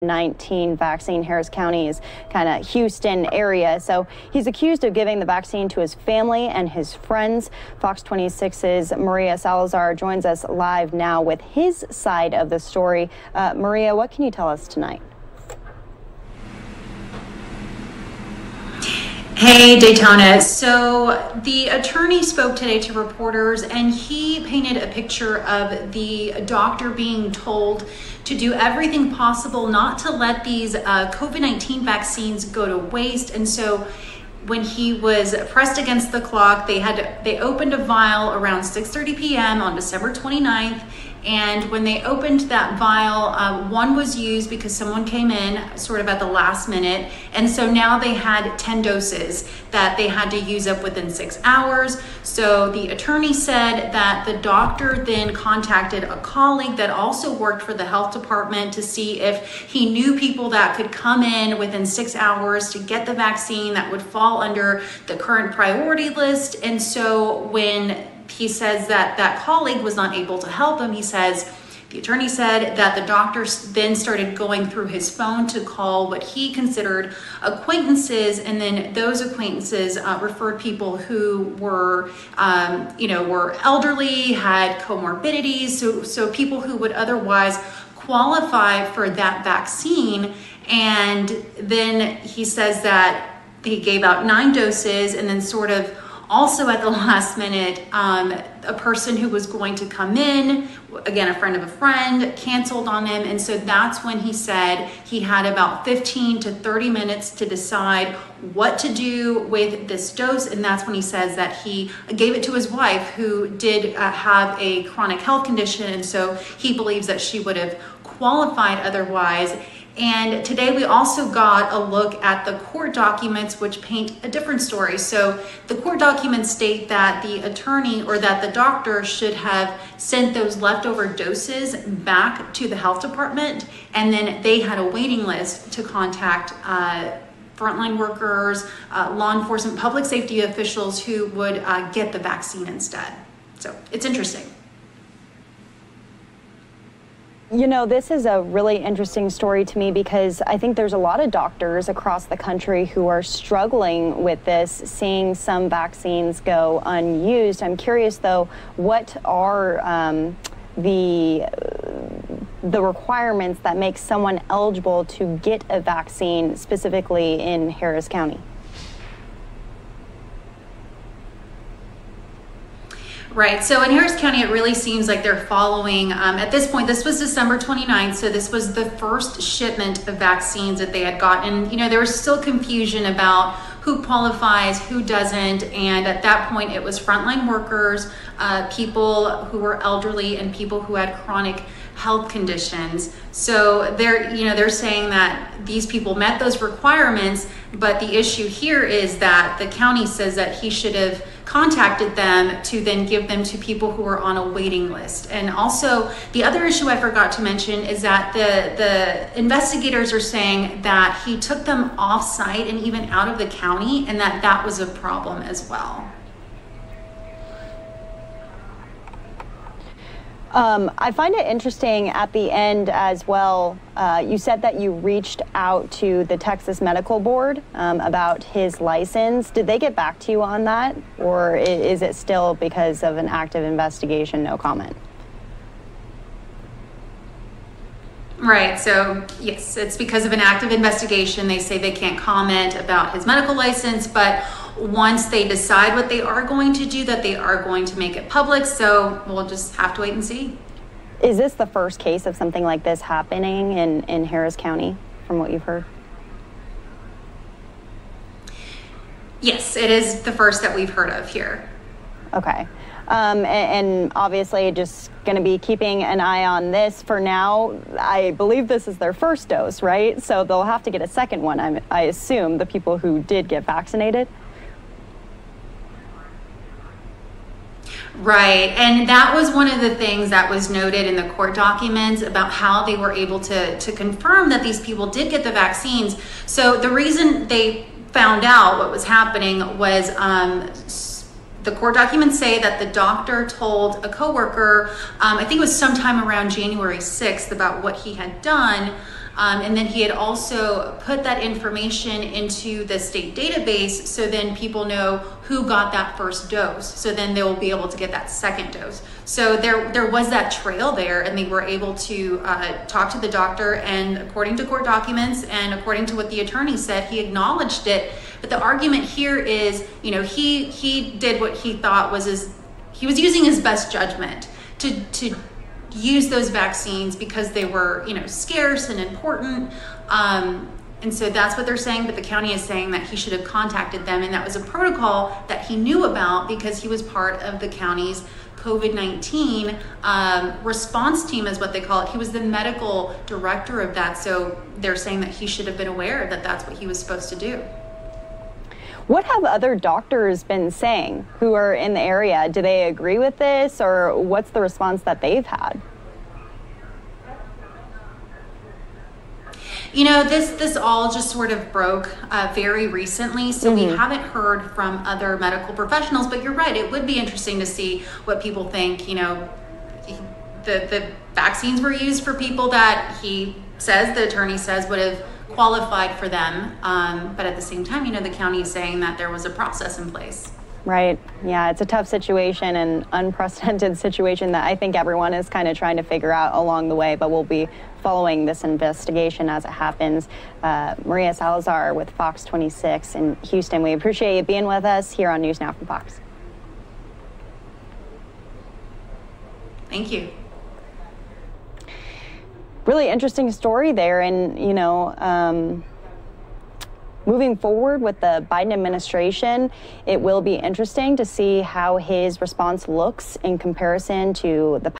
COVID-19 vaccine. Harris County is kind of Houston area. So he's accused of giving the vaccine to his family and his friends. Fox 26's Maria Salazar joins us live now with his side of the story. Maria, what can you tell us tonight? Hey, Daytona. So the attorney spoke today to reporters and he painted a picture of the doctor being told to do everything possible not to let these COVID-19 vaccines go to waste. And so when he was pressed against the clock, they opened a vial around 6:30 p.m. on December 29th. And when they opened that vial, one was used because someone came in sort of at the last minute. And so now they had 10 doses that they had to use up within 6 hours. So the attorney said that the doctor then contacted a colleague that also worked for the health department to see if he knew people that could come in within 6 hours to get the vaccine that would fall under the current priority list. And so when he says that that colleague was not able to help him, the attorney said that the doctor then started going through his phone to call what he considered acquaintances, and then those acquaintances referred people who were, were elderly, had comorbidities, so people who would otherwise qualify for that vaccine. And then he says that he gave out 9 doses, and then sort of also at the last minute, a person who was going to come in, again, a friend of a friend, canceled on him. And so that's when he said he had about 15 to 30 minutes to decide what to do with this dose. And that's when he says that he gave it to his wife, who did have a chronic health condition. And so he believes that she would have qualified otherwise. And today we also got a look at the court documents, which paint a different story. So the court documents state that the attorney or that the doctor should have sent those leftover doses back to the health department, and then they had a waiting list to contact frontline workers, law enforcement, public safety officials who would get the vaccine instead. So it's interesting. You know, this is a really interesting story to me because I think there's a lot of doctors across the country who are struggling with this, seeing some vaccines go unused. I'm curious, though, what are the requirements that make someone eligible to get a vaccine, specifically in Harris County? Right. So in Harris County, it really seems like they're following, at this point, this was December 29th. So this was the first shipment of vaccines that they had gotten. You know, there was still confusion about who qualifies, who doesn't. And at that point, it was frontline workers, people who were elderly, and people who had chronic health conditions. So they're saying that these people met those requirements, but the issue here is that the county says that he should have contacted them to then give them to people who are on a waiting list. And also the other issue I forgot to mention is that the investigators are saying that he took them off site and even out of the county, and that was a problem as well. I find it interesting at the end as well. You said that you reached out to the Texas Medical Board about his license. Did they get back to you on that? Or is it still because of an active investigation, no comment? Right. So yes, it's because of an active investigation. They say they can't comment about his medical license, but once they decide what they are going to do, that they are going to make it public. So we'll just have to wait and see. Is this the first case of something like this happening in Harris County, from what you've heard? Yes, it is the first that we've heard of here. Okay. And obviously just going to be keeping an eye on this for now. I believe this is their first dose, right? So they'll have to get a second one, I assume, the people who did get vaccinated. Right, and that was one of the things that was noted in the court documents about how they were able to confirm that these people did get the vaccines. So the reason they found out what was happening was the court documents say that the doctor told a coworker, I think it was sometime around January 6th, about what he had done. And then he had also put that information into the state database, so then people know who got that first dose. So then they will be able to get that second dose. So there was that trail there, and they were able to talk to the doctor, and according to court documents and according to what the attorney said, he acknowledged it. But the argument here is, you know, he did what he thought was he was using his best judgment to use those vaccines because they were, you know, scarce and important. And so that's what they're saying, but the county is saying that he should have contacted them, and that was a protocol that he knew about because he was part of the county's COVID-19 response team, is what they call it. He was the medical director of that, so they're saying that he should have been aware that that's what he was supposed to do. What have other doctors been saying who are in the area? Do they agree with this, or what's the response that they've had? You know, this all just sort of broke very recently, so we haven't heard from other medical professionals, but you're right, it would be interesting to see what people think. You know, the vaccines were used for people that the attorney says would have qualified for them, but at the same time, you know, the county is saying that there was a process in place. Right. Yeah, it's a tough situation, and unprecedented situation that I think everyone is kind of trying to figure out along the way, but we'll be following this investigation as it happens. Maria Salazar with Fox 26 in Houston. We appreciate you being with us here on News Now from Fox. Thank you. Really interesting story there, and you know, moving forward with the Biden administration, it will be interesting to see how his response looks in comparison to the